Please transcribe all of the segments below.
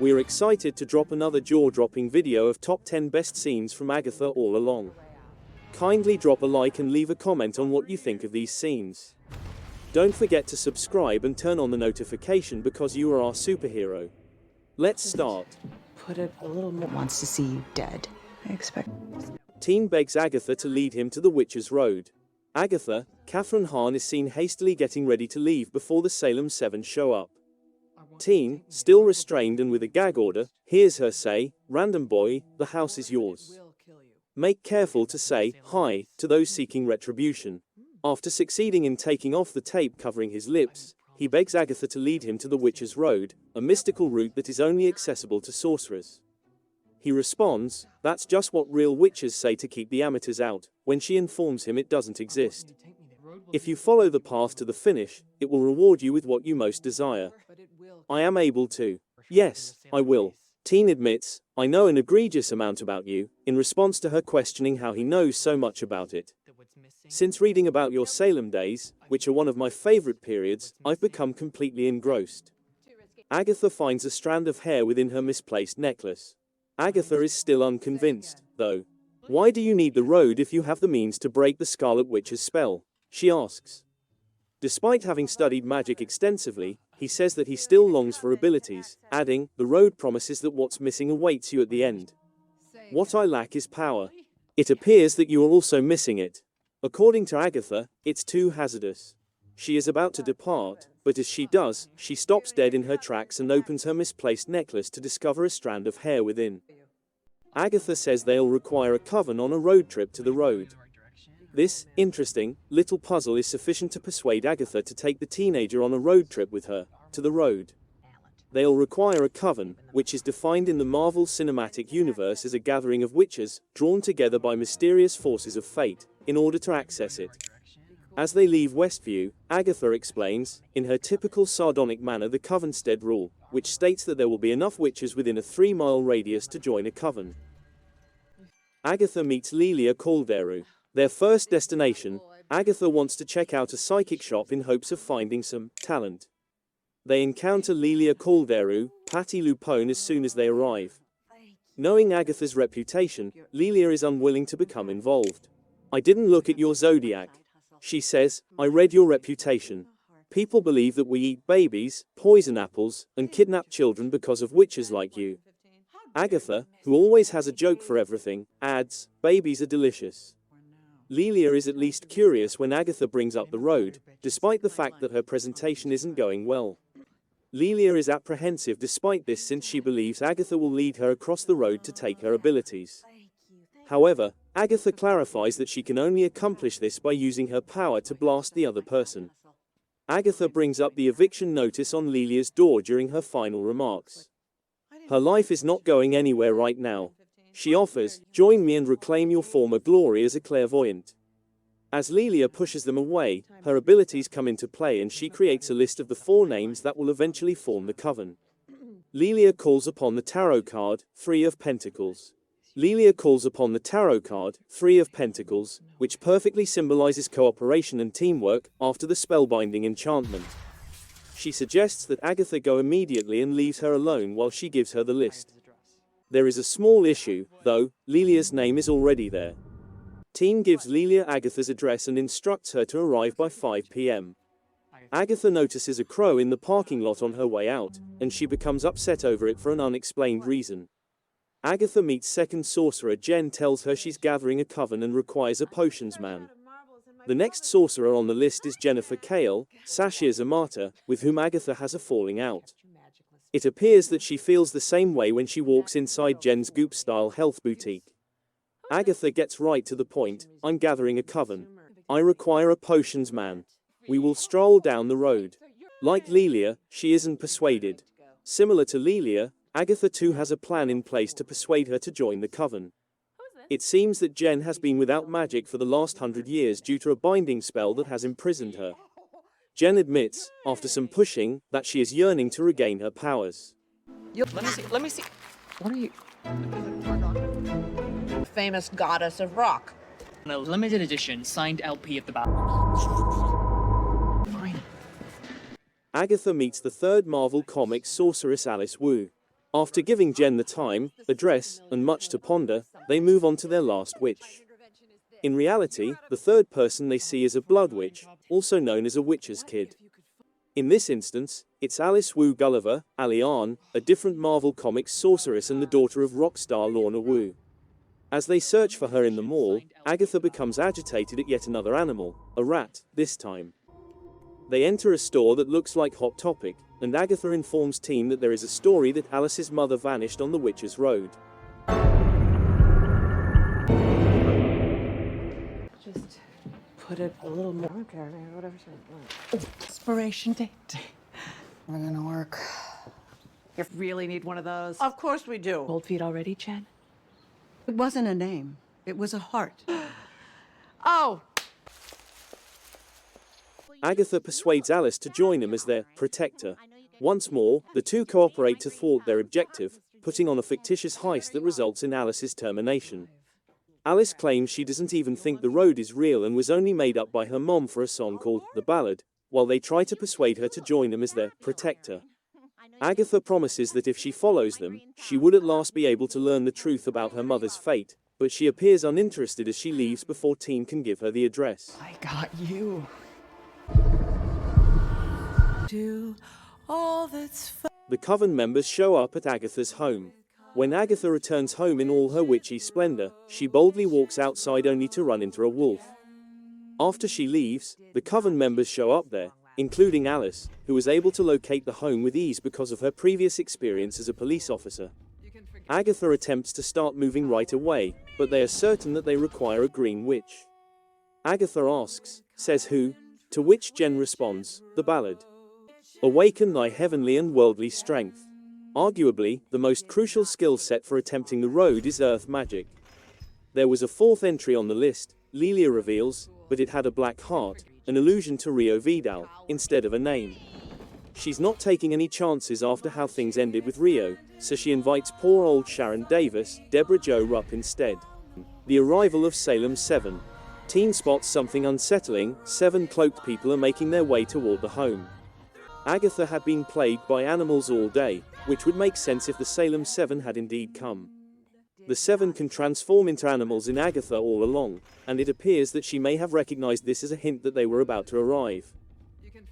We're excited to drop another jaw-dropping video of top 10 best scenes from Agatha all along. Kindly drop a like and leave a comment on what you think of these scenes. Don't forget to subscribe and turn on the notification because you are our superhero. Let's start. Put it a little more. Wants to see you dead. I expect. Teen begs Agatha to lead him to the Witch's Road. Agatha, Catherine Hahn is seen hastily getting ready to leave before the Salem 7 show up. Teen, still restrained and with a gag order, hears her say, "Random boy, the house is yours. Make careful to say hi to those seeking retribution." After succeeding in taking off the tape covering his lips, he begs Agatha to lead him to the Witch's Road, a mystical route that is only accessible to sorcerers. He responds, "That's just what real witches say to keep the amateurs out," when she informs him it doesn't exist. "If you follow the path to the finish, it will reward you with what you most desire." "I am able to." "Yes, I will." Teen admits, "I know an egregious amount about you," in response to her questioning how he knows so much about it. "Since reading about your Salem days, which are one of my favorite periods, I've become completely engrossed." Agatha finds a strand of hair within her misplaced necklace. Agatha is still unconvinced, though. "Why do you need the road if you have the means to break the Scarlet Witch's spell?" she asks. Despite having studied magic extensively, he says that he still longs for abilities, adding, "The road promises that what's missing awaits you at the end. What I lack is power. It appears that you are also missing it." According to Agatha, it's too hazardous. She is about to depart, but as she does, she stops dead in her tracks and opens her misplaced necklace to discover a strand of hair within. Agatha says they'll require a coven on a road trip to the road. This interesting little puzzle is sufficient to persuade Agatha to take the teenager on a road trip with her to the road. They'll require a coven, which is defined in the Marvel Cinematic Universe as a gathering of witches drawn together by mysterious forces of fate in order to access it. As they leave Westview, Agatha explains, in her typical sardonic manner, the Covenstead rule, which states that there will be enough witches within a 3-mile radius to join a coven. Agatha meets Lelia Calderu. Their first destination, Agatha wants to check out a psychic shop in hopes of finding some talent. They encounter Lelia Calderu, Patti Lupone as soon as they arrive. Knowing Agatha's reputation, Lelia is unwilling to become involved. "I didn't look at your zodiac," she says. "I read your reputation. People believe that we eat babies, poison apples, and kidnap children because of witches like you." Agatha, who always has a joke for everything, adds, "Babies are delicious." Lelia is at least curious when Agatha brings up the road, despite the fact that her presentation isn't going well. Lelia is apprehensive despite this since she believes Agatha will lead her across the road to take her abilities. However, Agatha clarifies that she can only accomplish this by using her power to blast the other person. Agatha brings up the eviction notice on Lelia's door during her final remarks. Her life is not going anywhere right now. She offers, "Join me and reclaim your former glory as a clairvoyant." As Lelia pushes them away, her abilities come into play and she creates a list of the 4 names that will eventually form the coven. Lelia calls upon the tarot card, 3 of Pentacles. Lelia calls upon the tarot card, 3 of Pentacles, which perfectly symbolizes cooperation and teamwork after the spellbinding enchantment. She suggests that Agatha go immediately and leaves her alone while she gives her the list. There is a small issue, though. Lelia's name is already there. Teen gives Lelia Agatha's address and instructs her to arrive by 5 p.m. Agatha notices a crow in the parking lot on her way out, and she becomes upset over it for an unexplained reason. Agatha meets second sorcerer. Jen tells her she's gathering a coven and requires a potions man. The next sorcerer on the list is Jennifer Kale, Sashier's Amata, with whom Agatha has a falling out. It appears that she feels the same way when she walks inside Jen's Goop-style health boutique. Agatha gets right to the point, "I'm gathering a coven. I require a potions man. We will stroll down the road." Like Lelia, she isn't persuaded. Similar to Lelia, Agatha too has a plan in place to persuade her to join the coven. It seems that Jen has been without magic for the last 100 years due to a binding spell that has imprisoned her. Jen admits, after some pushing, that she is yearning to regain her powers. Let me see. What are you? Famous goddess of rock. A limited edition signed LP at the back. Fine. Agatha meets the third Marvel Comics sorceress Alice Wu. After giving Jen the time, address, and much to ponder, they move on to their last witch. In reality, the third person they see is a blood witch, also known as a witch's kid. In this instance, it's Alice Wu Gulliver, Alian, a different Marvel Comics sorceress and the daughter of rock star Lorna Wu. As they search for her in the mall, Agatha becomes agitated at yet another animal, a rat, this time. They enter a store that looks like Hot Topic, and Agatha informs Team that there is a story that Alice's mother vanished on the Witch's Road. Just put it a little more. Okay, whatever. Expiration date. We're gonna work. You really need one of those. Of course we do. Cold feet already, Jen? It wasn't a name. It was a heart. Oh! Agatha persuades Alice to join them as their protector. Once more, the two cooperate to thwart their objective, putting on a fictitious heist that results in Alice's termination. Alice claims she doesn't even think the road is real and was only made up by her mom for a song called The Ballad, while they try to persuade her to join them as their protector. Agatha promises that if she follows them, she would at last be able to learn the truth about her mother's fate, but she appears uninterested as she leaves before Team can give her the address. I got you. Do all that's The Coven members show up at Agatha's home. When Agatha returns home in all her witchy splendor, she boldly walks outside only to run into a wolf. After she leaves, the Coven members show up there, including Alice, who was able to locate the home with ease because of her previous experience as a police officer. Agatha attempts to start moving right away, but they are certain that they require a green witch. Agatha asks, "Says who?" To which Jen responds, "The Ballad. Awaken thy heavenly and worldly strength." Arguably, the most crucial skill set for attempting the road is earth magic. There was a fourth entry on the list, Lelia reveals, but it had a black heart, an allusion to Rio Vidal, instead of a name. She's not taking any chances after how things ended with Rio, so she invites poor old Sharon Davis, Deborah Jo Rupp instead. The arrival of Salem 7. Teen spots something unsettling. 7 cloaked people are making their way toward the home. Agatha had been plagued by animals all day, which would make sense if the Salem 7 had indeed come. The 7 can transform into animals in Agatha all along, and it appears that she may have recognized this as a hint that they were about to arrive.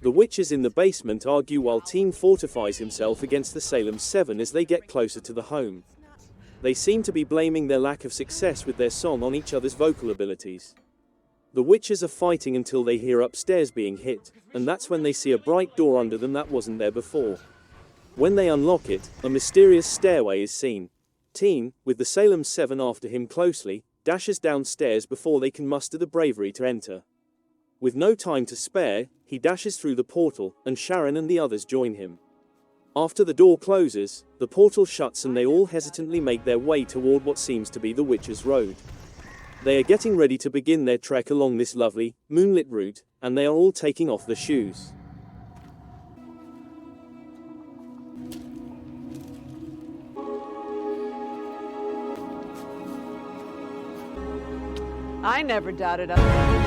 The witches in the basement argue while Team fortifies himself against the Salem 7 as they get closer to the home. They seem to be blaming their lack of success with their song on each other's vocal abilities. The witches are fighting until they hear upstairs being hit, and that's when they see a bright door under them that wasn't there before. When they unlock it, a mysterious stairway is seen. Team, with the Salem 7 after him closely, dashes downstairs before they can muster the bravery to enter. With no time to spare, he dashes through the portal, and Sharon and the others join him. After the door closes, the portal shuts and they all hesitantly make their way toward what seems to be the Witch's Road. They are getting ready to begin their trek along this lovely, moonlit route, and they are all taking off their shoes. I never doubted us.